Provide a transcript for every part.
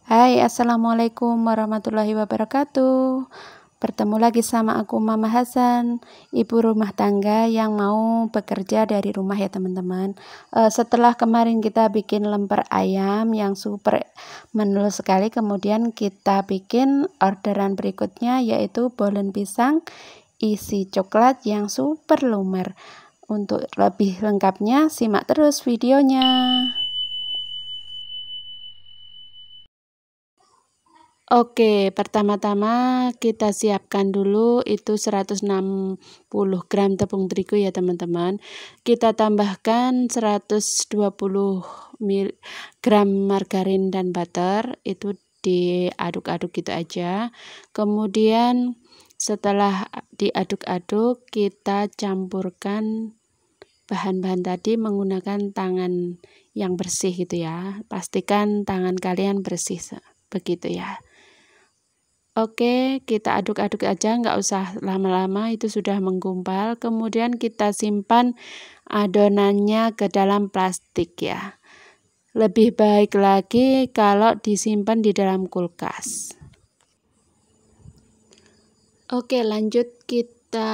Hai, assalamualaikum warahmatullahi wabarakatuh. Bertemu lagi sama aku Mama Hasan, ibu rumah tangga yang mau bekerja dari rumah ya teman-teman. Setelah kemarin kita bikin lemper ayam yang super manul sekali, kemudian kita bikin orderan berikutnya yaitu bolen pisang isi coklat yang super lumer. Untuk lebih lengkapnya simak terus videonya. Oke, pertama-tama kita siapkan dulu itu 160 gram tepung terigu ya teman-teman. Kita tambahkan 120 gram margarin dan butter, itu diaduk-aduk gitu aja. Kemudian setelah diaduk-aduk kita campurkan bahan-bahan tadi menggunakan tangan yang bersih gitu ya. Pastikan tangan kalian bersih begitu ya. Oke, kita aduk-aduk aja, nggak usah lama-lama, itu sudah menggumpal. Kemudian kita simpan adonannya ke dalam plastik ya. Lebih baik lagi kalau disimpan di dalam kulkas. Oke, lanjut kita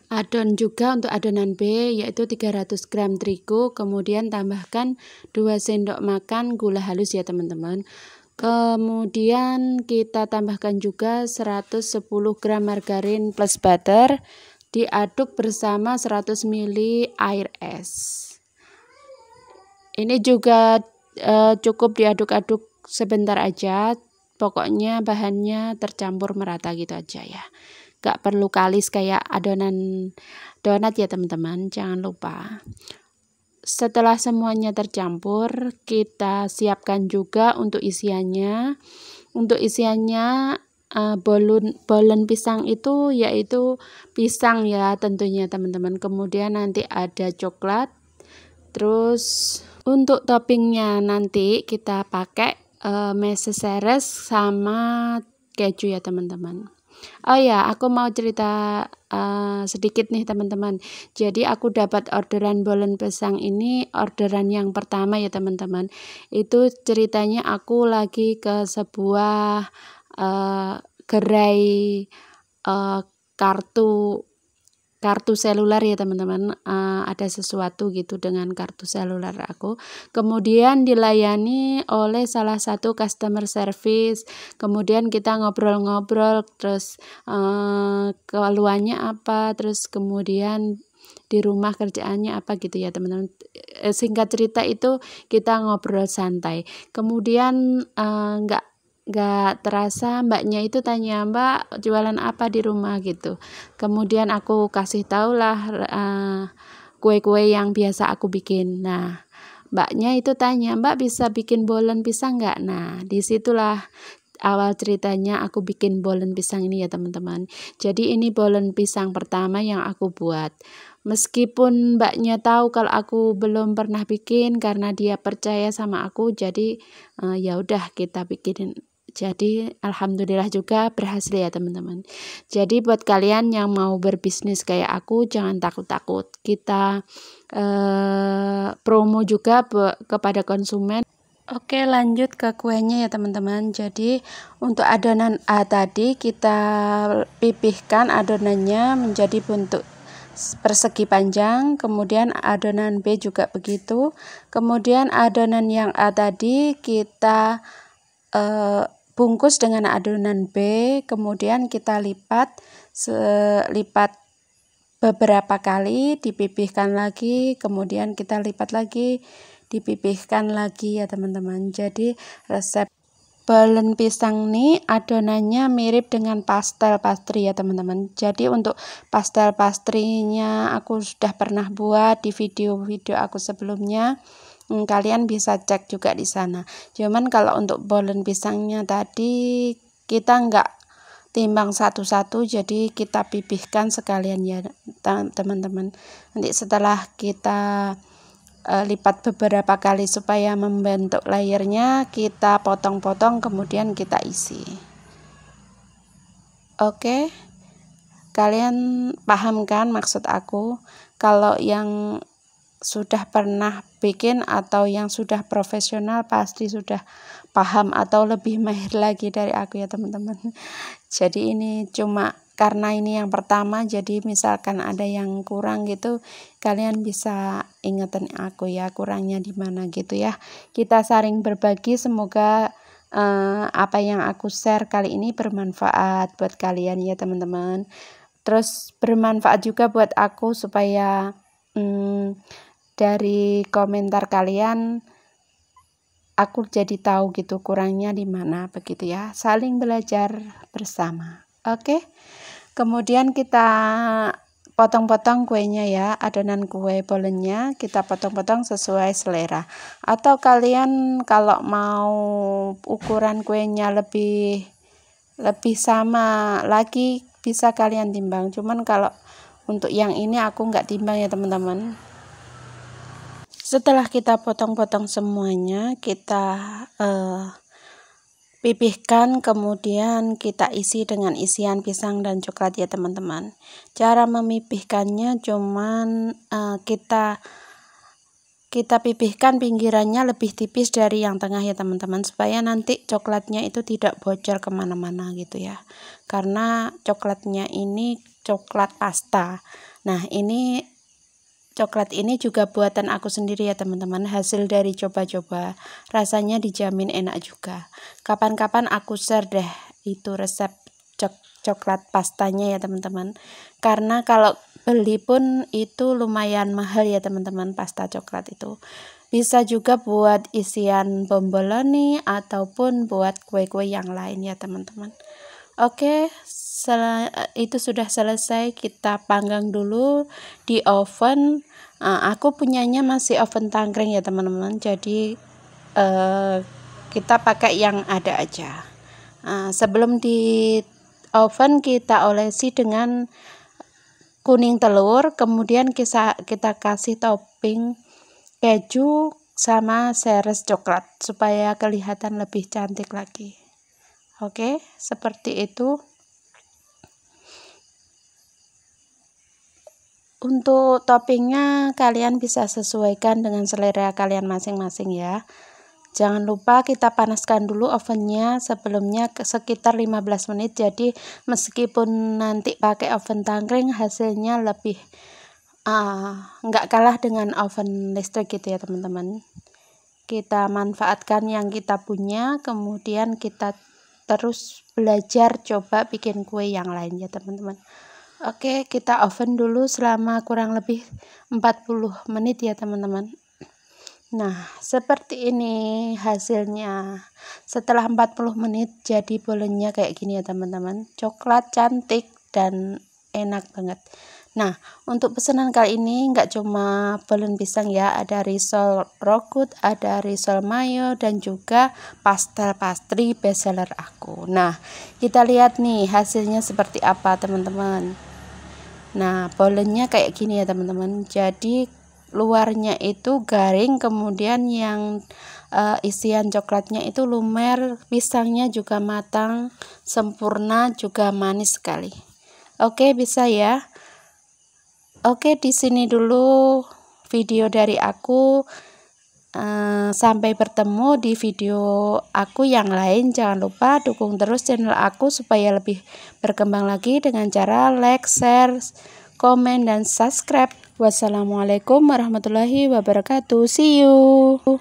adon juga untuk adonan B, yaitu 300 gram terigu, kemudian tambahkan 2 sendok makan gula halus ya teman-teman. Kemudian kita tambahkan juga 110 gram margarin plus butter, diaduk bersama 100 ml air es. Ini juga cukup diaduk-aduk sebentar aja, pokoknya bahannya tercampur merata gitu aja ya. Gak perlu kalis kayak adonan donat ya teman-teman, jangan lupa. Setelah semuanya tercampur, kita siapkan juga untuk isiannya. Untuk isiannya bolen pisang itu yaitu pisang ya tentunya teman-teman. Kemudian nanti ada coklat. Terus untuk toppingnya nanti kita pakai meses sama keju ya teman-teman. Oh ya, aku mau cerita sedikit nih teman-teman. Jadi aku dapat orderan bolen pisang ini, orderan yang pertama ya teman-teman. Itu ceritanya aku lagi ke sebuah gerai kartu seluler ya teman-teman. Ada sesuatu gitu dengan kartu seluler aku, kemudian dilayani oleh salah satu customer service. Kemudian kita ngobrol-ngobrol, terus keluhannya apa, terus kemudian di rumah kerjaannya apa gitu ya teman-teman. Singkat cerita itu kita ngobrol santai. Kemudian nggak terasa mbaknya itu tanya, "Mbak jualan apa di rumah?" gitu. Kemudian aku kasih tahu lah kue-kue yang biasa aku bikin. Nah, mbaknya itu tanya, "Mbak bisa bikin bolen pisang nggak?" Nah, disitulah awal ceritanya aku bikin bolen pisang ini ya teman-teman. Jadi ini bolen pisang pertama yang aku buat. Meskipun mbaknya tahu kalau aku belum pernah bikin, karena dia percaya sama aku, jadi ya udah kita bikinin. Jadi alhamdulillah juga berhasil ya teman-teman. Jadi buat kalian yang mau berbisnis kayak aku, jangan takut-takut. Kita promo juga kepada konsumen. Oke, lanjut ke kuenya ya teman-teman. Jadi untuk adonan A tadi kita pipihkan adonannya menjadi bentuk persegi panjang, kemudian adonan B juga begitu. Kemudian adonan yang A tadi kita bungkus dengan adonan B, kemudian kita lipat beberapa kali, dipipihkan lagi, kemudian kita lipat lagi, dipipihkan lagi ya teman-teman. Jadi resep bolen pisang nih adonannya mirip dengan pastel pastry ya teman-teman. Jadi untuk pastel pastrinya aku sudah pernah buat di video-video aku sebelumnya. Kalian bisa cek juga di sana. Cuman kalau untuk bolen pisangnya tadi kita nggak timbang satu-satu, jadi kita pipihkan sekalian ya teman-teman. Nanti setelah kita lipat beberapa kali supaya membentuk layernya, kita potong-potong kemudian kita isi. Oke, kalian paham kan maksud aku? Kalau yang sudah pernah bikin atau yang sudah profesional pasti sudah paham atau lebih mahir lagi dari aku ya teman-teman. Jadi ini cuma karena ini yang pertama, jadi misalkan ada yang kurang gitu, kalian bisa ingetin aku ya kurangnya di mana gitu ya. Kita saling berbagi, semoga apa yang aku share kali ini bermanfaat buat kalian ya teman-teman. Terus bermanfaat juga buat aku supaya dari komentar kalian aku jadi tahu gitu kurangnya di mana begitu ya. Saling belajar bersama. Oke. Kemudian kita potong-potong kuenya ya, adonan kue bolennya kita potong-potong sesuai selera. Atau kalian kalau mau ukuran kuenya lebih sama lagi bisa kalian timbang. Cuman kalau untuk yang ini aku nggak timbang ya teman-teman. Setelah kita potong-potong semuanya, kita pipihkan, kemudian kita isi dengan isian pisang dan coklat ya teman-teman. Cara memipihkannya cuman kita pipihkan pinggirannya lebih tipis dari yang tengah ya teman-teman, supaya nanti coklatnya itu tidak bocor kemana-mana gitu ya, karena coklatnya ini coklat pasta. Nah ini coklat ini juga buatan aku sendiri ya teman-teman, hasil dari coba-coba, rasanya dijamin enak juga. Kapan-kapan aku share deh itu resep coklat pastanya ya teman-teman, karena kalau beli pun itu lumayan mahal ya teman-teman. Pasta coklat itu bisa juga buat isian bomboloni ataupun buat kue-kue yang lain ya teman-teman. Oke, itu sudah selesai, kita panggang dulu di oven. Aku punyanya masih oven tangkring ya teman-teman, jadi kita pakai yang ada aja. Sebelum di oven kita olesi dengan kuning telur, kemudian kita kasih topping keju sama seres coklat supaya kelihatan lebih cantik lagi. Oke, seperti itu. Untuk toppingnya kalian bisa sesuaikan dengan selera kalian masing-masing ya. Jangan lupa kita panaskan dulu ovennya sebelumnya sekitar 15 menit. Jadi meskipun nanti pakai oven tangkring hasilnya lebih nggak kalah dengan oven listrik gitu ya teman-teman. Kita manfaatkan yang kita punya, kemudian kita terus belajar coba bikin kue yang lain ya teman-teman. Oke, kita oven dulu selama kurang lebih 40 menit ya teman-teman. Nah, seperti ini hasilnya. Setelah 40 menit jadi bolenya kayak gini ya teman-teman. Coklat cantik dan enak banget. Nah, untuk pesanan kali ini nggak cuma bolen pisang ya, ada risol rokut, ada risol mayo, dan juga pastel pastry bestseller aku. Nah, kita lihat nih hasilnya seperti apa teman-teman. Nah, bolennya kayak gini ya teman-teman. Jadi luarnya itu garing, kemudian yang isian coklatnya itu lumer, pisangnya juga matang, sempurna, juga manis sekali. Oke, bisa ya. Oke, di sini dulu video dari aku. Sampai bertemu di video aku yang lain. Jangan lupa dukung terus channel aku supaya lebih berkembang lagi dengan cara like, share, komen, dan subscribe. Wassalamualaikum warahmatullahi wabarakatuh. See you.